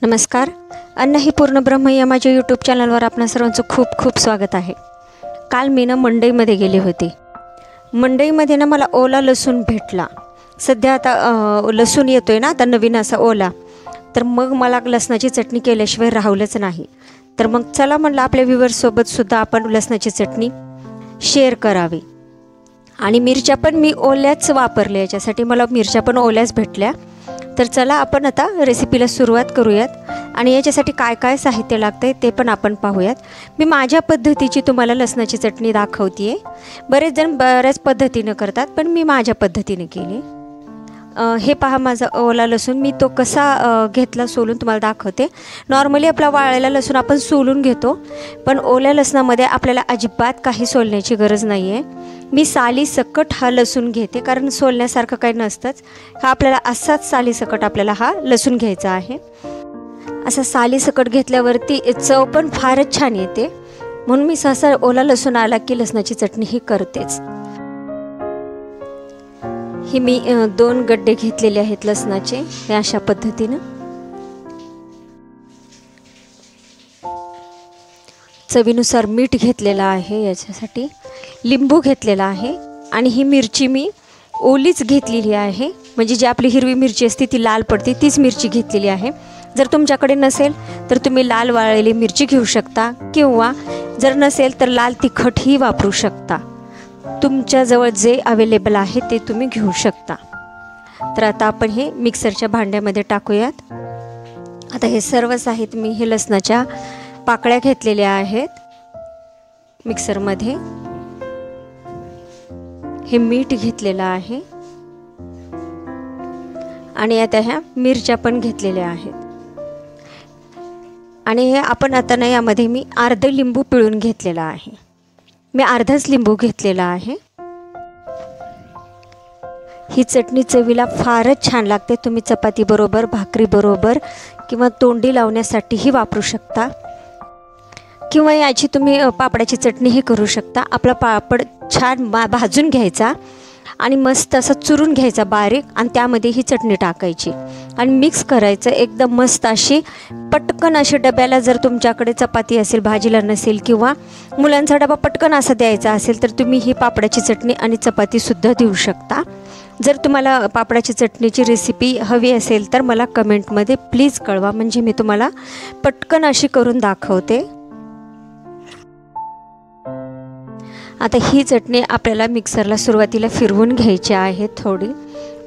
नमस्कार. अन्न ही पूर्ण ब्रह्म या माझ्या यूट्यूब चॅनलवर आपणा सर्वांचं खूप खूप स्वागत आहे. काल मी मंडईमध्ये गेले होते. मंडईमध्ये मला ओला लसूण भेटला. सध्या आता लसूण येतोय ना, आता नवीन असा ओला. तर मग मला लसणाची चटणी केल्याशिवाय राहवलंच नाही. तर मग चला म्हणलं आपल्या व्ह्यूअर्ससोबत सुद्धा आपण लसणाची चटणी शेअर करावी. आणि मिरच्या पण मी ओल्याच वापरल्या, याच्यासाठी मला मिरच्या पण ओल्याच भेटल्या. तर चला आपण आता रेसिपीला सुरुवात करूयात आणि याच्यासाठी काय काय साहित्य लागतंय ते पण आपण पाहूयात. मी माझ्या पद्धतीची तुम्हाला लसणाची चटणी दाखवते. बरेच जण बऱ्याच पद्धतीने करतात, पण मी माझ्या पद्धतीने केली. हे पहा माझा ओला लसूण, मी तो कसा घेतला सोलून तुम्हाला दाखवते. नॉर्मली आपला वाळलेला लसूण आपण सोलून घेतो, पण ओल्या लसणामध्ये आपल्याला अजिबात काही सोलण्याची गरज नाही आहे. मी साली सकट हा लसूण घेते, कारण सोलण्यासारखं काही नसतंच. हा आपल्याला असाच साली सकट आपल्याला हा लसूण घ्यायचा आहे. असा साली सकट घेतल्यावरती चव पण फारच छान येते, म्हणून मी सहसा ओला लसूण आला की लसणाची चटणी ही करतेच. ही मी 2 गड्डे घेतलेले आहेत लसणाचे, हे अशा पद्धतीनं. चवीनुसार मीठ घेतलेलं आहे, याच्यासाठी लिंबू घेतलेला आहे. आणि ही मिरची मी ओलीच घेतलेली आहे, म्हणजे जी आपली हिरवी मिरची असते ती लाल पडते तीच मिरची घेतलेली आहे. जर तुमच्याकडे नसेल तर तुम्ही लाल वाळलेली मिरची घेऊ शकता, किंवा जर नसेल तर लाल तिखटही वापरू शकता. तुमच्याजवळ जे अवेलेबल आहे ते तुम्ही घेऊ शकता. तर आता आपण हे मिक्सरच्या भांड्यामध्ये टाकूयात. आता हे सर्व साहित्य मी हे लसणाच्या पाकळ्या घेतलेल्या आहेत मिक्सरमध्ये. हे मीठ घेतलेलं आहे आणि आता ह्या मिरच्या पण घेतलेल्या आहेत. आणि हे आपण आता ना यामध्ये मी अर्ध लिंबू पिळून घेतलेला आहे. मी अर्धाच लिंबू घेतलेला आहे. ही चटणी चवीला फारच छान लागते. तुम्ही चपाती बरोबर, भाकरी बरोबर किंवा तोंडी लावण्यासाठीही वापरू शकता, किंवा याची तुम्ही पापडाची चटणीही करू शकता. आपला पापड छान भाजून घ्यायचा आणि मस्त असा चुरून घ्यायचा बारीक, आणि त्यामध्ये ही चटणी टाकायची आणि मिक्स करायचं एकदम मस्त अशी. पटकन अशी डब्याला जर तुमच्याकडे चपाती असेल, भाजीला नसेल, किंवा मुलांचा डबा पटकन असा द्यायचा असेल, तर तुम्ही ही पापडाची चटणी आणि चपातीसुद्धा देऊ शकता. जर तुम्हाला पापडाची चटणीची रेसिपी हवी असेल तर मला कमेंटमध्ये प्लीज कळवा, म्हणजे मी तुम्हाला पटकन अशी करून दाखवते. आता ही चटणी आपल्याला मिक्सरला सुरुवातीला फिरवून घ्यायची आहे थोडी,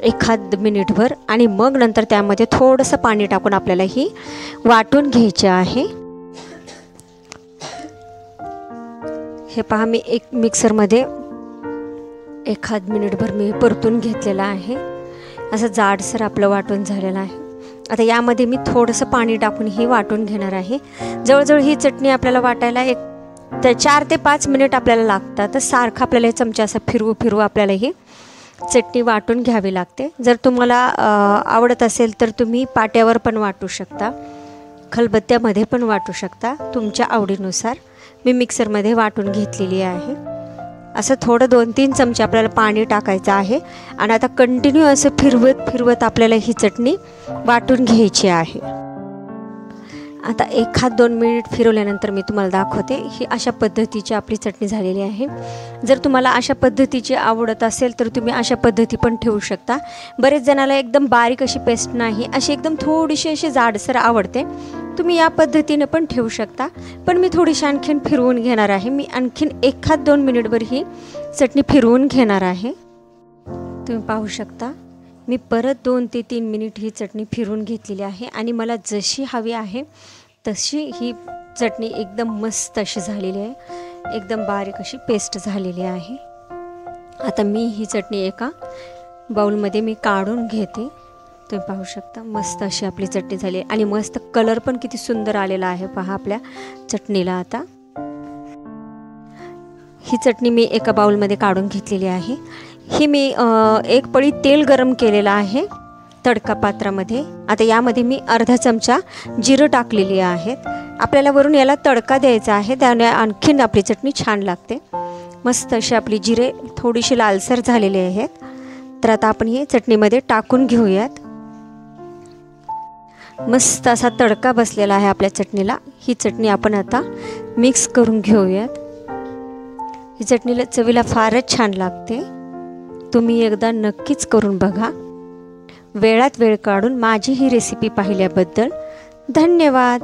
1 मिनिटभर, आणि मग नंतर त्यामध्ये थोडंसं पाणी टाकून आपल्याला ही वाटून घ्यायची आहे. हे पहा, मी मिक्सरमध्ये 1 मिनिटभर मी परतून घेतलेलं आहे. असं जाडसर आपलं वाटून झालेलं आहे. आता यामध्ये मी थोडंसं पाणी टाकून ही वाटून घेणार आहे. जवळजवळ ही चटणी आपल्याला वाटायला 4 ते 5 मिनिट आपल्याला लागतात. तर सारखं आपल्याला हे चमचा असं फिरवू आपल्याला ही चटणी वाटून घ्यावी लागते. जर तुम्हाला आवडत असेल तर तुम्ही पाट्यावर पण वाटू शकता, खलबत्त्यामध्ये पण वाटू शकता, तुमच्या आवडीनुसार. मी मिक्सरमध्ये वाटून घेतलेली आहे. असं थोडं 2-3 चमचे आपल्याला पाणी टाकायचं आहे आणि आता कंटिन्यू असं फिरवत आपल्याला ही चटणी वाटून घ्यायची आहे. आता 1-2 मिनिट फिरवल्यानंतर मी तुम्हाला दाखवते. ही अशा पद्धतीची आपली चटणी झालेली आहे. जर तुम्हाला अशा पद्धतीची आवडत असेल तर तुम्ही अशा पद्धती पण ठेवू शकता. बरेच जणाला एकदम बारीक अशी पेस्ट नाही, अशी एकदम थोडीशी अशी जाडसर आवडते. तुम्ही या पद्धतीने पण ठेवू शकता, पण मी थोडीशी आणखीन फिरवून घेणार आहे. मी आणखीन 1-2 मिनिटभर ही चटणी फिरवून घेणार आहे. तुम्ही पाहू शकता, मी परत 2 ते 3 मिनिट ही चटणी फिरवून घेतलेली आहे. आणि मला जशी हवी आहे तशी ही चटणी एकदम मस्त अशी झालेली आहे, एकदम बारीक अशी पेस्ट झालेली आहे. आता मी ही चटणी एका बाउलमध्ये मी काढून घेते. तुम्ही पाहू शकता, मस्त अशी आपली चटणी झाली आणि मस्त कलर पण किती सुंदर आलेला आहे पहा आपल्या चटणीला. आता ही चटणी मी एका बाउलमध्ये काढून घेतलेली आहे. ही मी 1 पळी तेल गरम केलेलं आहे तडका पात्रामध्ये. आता यामध्ये मी अर्धा चमचा जिरं टाकलेली आहेत. आपल्याला वरून याला तडका द्यायचा आहे, त्याने आणखीन आपली चटणी छान लागते. मस्त अशी आपली जिरे थोडीशी लालसर झालेली आहेत. तर आता आपण ही चटणीमध्ये टाकून घेऊयात. मस्त असा तडका बसलेला आहे आपल्या चटणीला। ही चटणी आपण आता मिक्स करून घेऊयात। ही चटणीला चवीला फारच छान लागते, तुम्ही एकदा नक्कीच करून बघा। वेळात वेळ काढून माझी ही रेसिपी पाहिल्याबद्दल धन्यवाद।